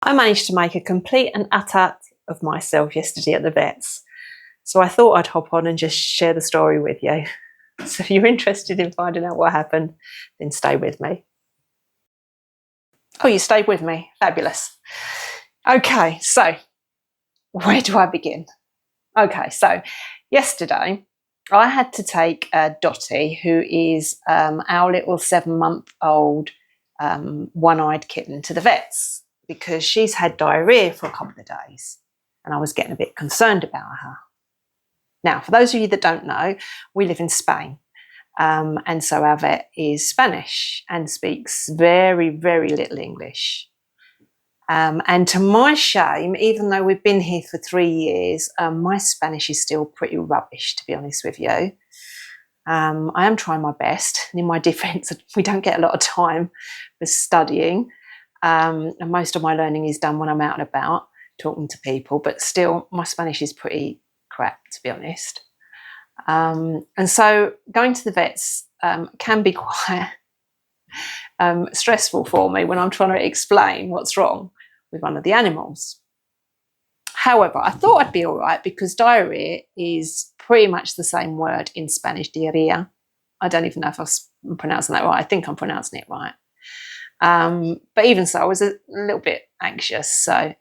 I managed to make a complete and utter of myself yesterday at the vet's. So I thought I'd hop on and just share the story with you. So if you're interested in finding out what happened, then stay with me. Oh, you stayed with me. Fabulous. Okay, so where do I begin? Okay, so yesterday I had to take Dottie, who is our little 7-month-old one-eyed kitten, to the vet's because she's had diarrhoea for a couple of days and I was getting a bit concerned about her. Now, for those of you that don't know, we live in Spain, and so our vet is Spanish and speaks very, very little English. And to my shame, even though we've been here for 3 years, my Spanish is still pretty rubbish, to be honest with you. I am trying my best. And in my defence, we don't get a lot of time for studying. And most of my learning is done when I'm out and about, talking to people. But still, my Spanish is pretty crap, to be honest. And so going to the vet's can be quite stressful for me when I'm trying to explain what's wrong with one of the animals. However, I thought I'd be all right because diarrhea is pretty much the same word in Spanish, diarrhea. I don't even know if I'm pronouncing that right. I think I'm pronouncing it right. But even so, I was a little bit anxious. So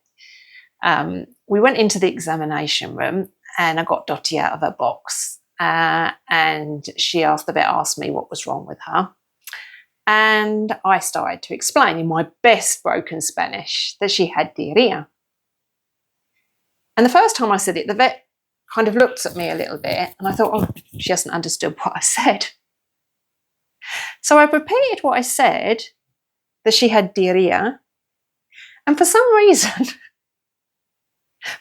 we went into the examination room and I got Dottie out of her box and the vet asked me what was wrong with her. And I started to explain in my best broken Spanish that she had diarrhea. And the first time I said it, the vet kind of looked at me a little bit and I thought, oh, she hasn't understood what I said. So I repeated what I said, that she had diarrhea. And for some reason,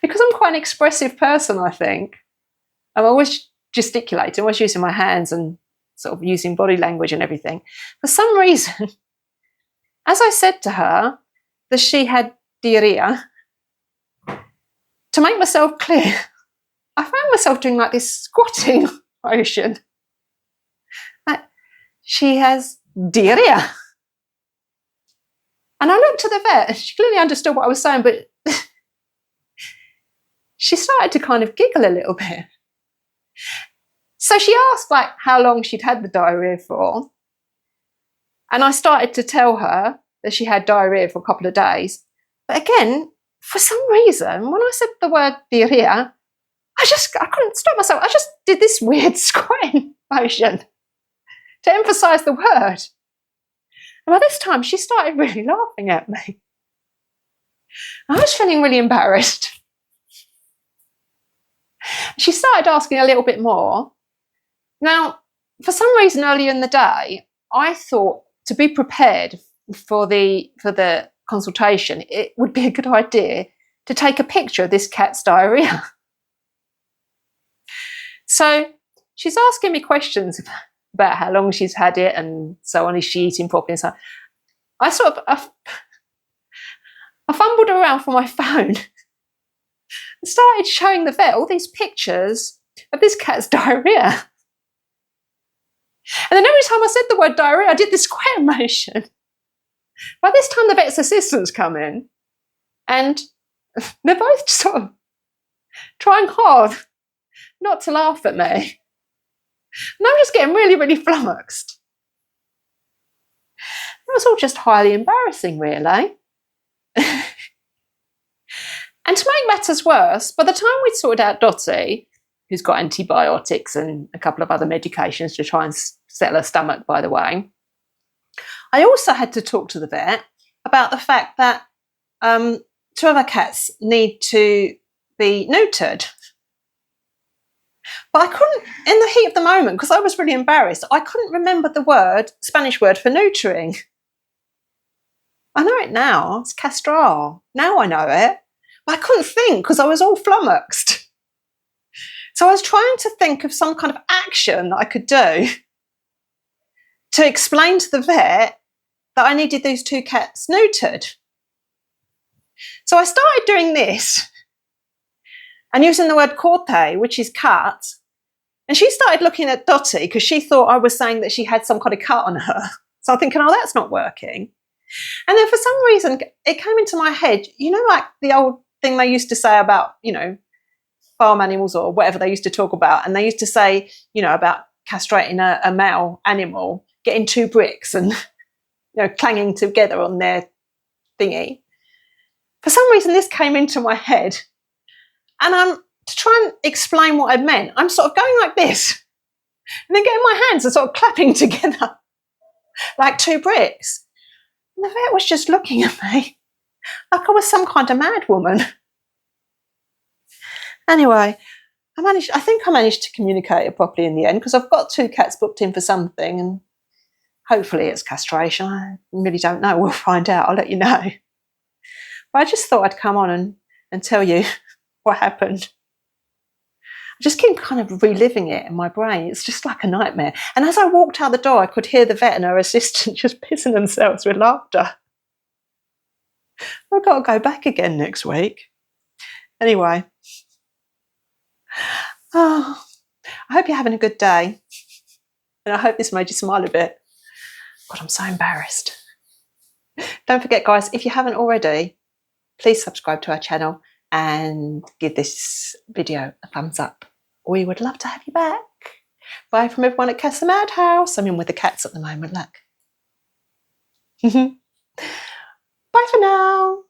because I'm quite an expressive person, I think, I'm always gesticulating, always using my hands and sort of using body language and everything. For some reason, as I said to her that she had diarrhea, to make myself clear, I found myself doing like this squatting motion. Like, she has diarrhea. And I looked at the vet, and she clearly understood what I was saying, but she started to kind of giggle a little bit. So she asked like how long she'd had the diarrhea for. And I started to tell her that she had diarrhea for a couple of days. But again, for some reason, when I said the word diarrhea, I couldn't stop myself. I just did this weird squatting motion to emphasise the word. And by this time, she started really laughing at me. I was feeling really embarrassed. She started asking a little bit more. Now, for some reason earlier in the day, I thought to be prepared for the consultation, it would be a good idea to take a picture of this cat's diarrhea. So she's asking me questions about how long she's had it and so on, is she eating properly and so on. I fumbled around for my phone and started showing the vet all these pictures of this cat's diarrhea. And then every time I said the word diarrhea, I did this square motion. By this time, the vet's assistants come in and they're both sort of trying hard not to laugh at me. And I'm just getting really, really flummoxed. It was all just highly embarrassing, really. And to make matters worse, by the time we'd sorted out Dottie, who's got antibiotics and a couple of other medications to try and settle her stomach, by the way, I also had to talk to the vet about the fact that 2 of our cats need to be neutered. But I couldn't, in the heat of the moment, because I was really embarrassed, I couldn't remember the Spanish word for neutering. I know it now, it's castrar. Now I know it. But I couldn't think because I was all flummoxed. So I was trying to think of some kind of action that I could do to explain to the vet that I needed these 2 cats neutered. So I started doing this and using the word corte, which is cut. And she started looking at Dottie because she thought I was saying that she had some kind of cut on her. So I'm thinking, oh, that's not working. And then for some reason, it came into my head, you know, like the old thing they used to say about, you know, farm animals or whatever they used to talk about. And they used to say, you know, about castrating a male animal, getting 2 bricks and, you know, clanging together on their thingy. For some reason, this came into my head. And to try and explain what I meant, I'm sort of going like this and then getting my hands and sort of clapping together like 2 bricks. And the vet was just looking at me like I was some kind of mad woman. Anyway, I think I managed to communicate it properly in the end, because I've got 2 cats booked in for something, and hopefully it's castration. I really don't know. We'll find out. I'll let you know. But I just thought I'd come on and tell you what happened. I just keep kind of reliving it in my brain. It's just like a nightmare. And as I walked out the door, I could hear the vet and her assistant just pissing themselves with laughter. I've got to go back again next week. Anyway. Oh, I hope you're having a good day. And I hope this made you smile a bit. God, I'm so embarrassed. Don't forget, guys, if you haven't already, please subscribe to our channel and give this video a thumbs up. We would love to have you back. Bye from everyone at Cats the Madhouse. I'm in with the cats at the moment, look. Bye for now.